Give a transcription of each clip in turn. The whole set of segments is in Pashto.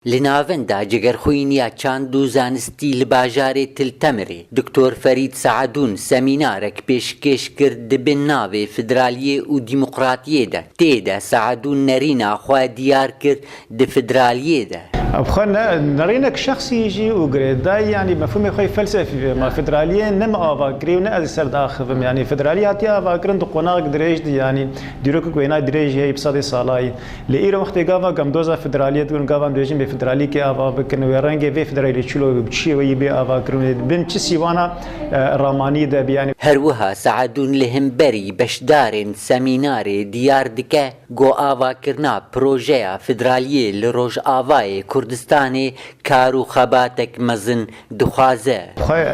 li navenda jigerxwîniya çand û zanistî li bajarê Tiltemirê Dr. Ferîd Saedûn semînarek pêşkêş kir di bin navê Federaliyê û Dîmokratiyê de. Tê de Saedûn nerîna xwe diyar kir di Federaliyê de. بخوان نرينك شخصي يجي وقريداي يعني مفهومي خوي فلسفي ما فدراليه نم افاكري ون از سر داخفم يعني فدراليه هاتي افاكرن دقوناق دريج يعني ديروك كوينا دريج هي بصدي صالاي لإيرو وقت غافا كم دوزا فدراليه تكون غافا دوجين بفدراليه كي افا بكن ورنج في فدراليه تشلو بتشي وي بي افاكرون بن تشي وانا راماني ده يعني هروها سعدون لهمبري بشدارن سميناري ديار دكه گو آواکرنا پروژه فدرالیه لروج آوای کردستانی کارو خباتک مزن دخوازه. خواهی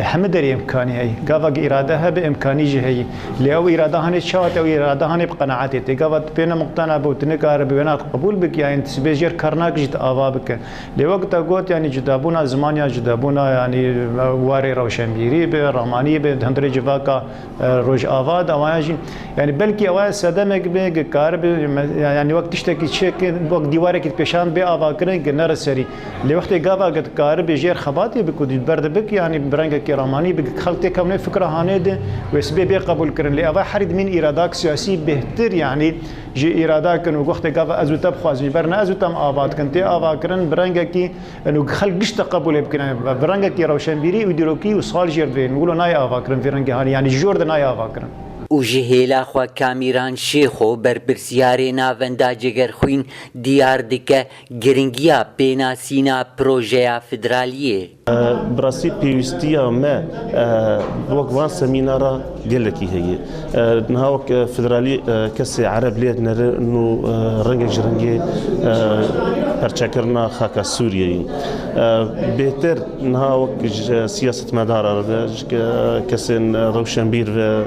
همه داری امکانی هی. گاوا اراده ها به امکانی جه هی. لیاو اراده هنی شاید او اراده هنی بقناعتی تی. گاوا بین مقتنع بود نکار بینات قبول بک یا انت سبزیر کرناک جد آوا بک. لیوقت گوت یعنی جدابونا زمانیا جدابونا یعنی واری روشنبیری به رامانی به هندری جواکا روج آوا دوایجی یعنی بلکی آوا سدمک به کار يعني وقت تشتكي تشيك وقت ديوارك بيشان بي افا كرنج نر سري لوقت غابا قد كار بيجير خباتي بكود برد بك يعني برنج كيراماني بك خلتي كم فكره هانيد وسبي بي قبول كرن لي افا حرد من ارادات سياسي بهتر يعني جي ارادات كن وقت غابا ازو تبخواز برنا ازو تم افات كنت افا كرن برنج كي انه خلق قش تقبل بكن برنج كي روشنبيري وديروكي وصال جيرفين نقولوا ناي افا كرن في رنج يعني جورد ناي افا كرن و جهیلا خوا کامیران شیخو برپرسیاری ناوندا جگرخوین دیار دکه گرنگیا پیناسینا پروژه فدرالیه. براسي بيوستيا ما وقوان سمينارا قالك هي نهاوك فدرالي كسي عرب ليت نر انه رنج جرنجي برشاكرنا خاكا سوريا بهتر نهاوك سياسة مدار كسي روشنبير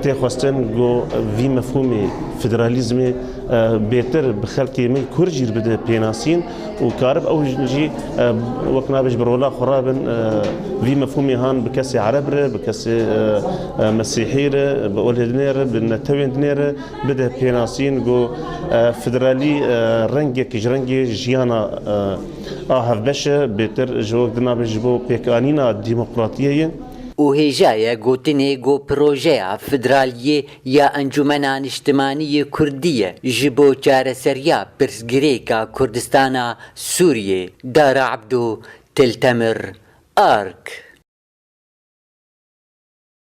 تخواستن جو في مفهومي فدراليزمي بهتر بخلقي من كورجير بده بيناسين وكارب او جي وقنا بج برولا خرابن في مفهومي هان بكسي عرب بكسي مسيحي بولدنير بالنتوين دنير بده بيناسين جو فدرالي رنجي كجرنجي جيانا اهف بشه بهتر جو دنا بجبو بيكانينا ديمقراطيه و هجايا گوتنه گو پروژه فدرالیه یا انجمنان اجتماعی کردیه جبو چارەسەریا پرسگریکا کردستانا سوریه. دار عبدو تلتمر آرک.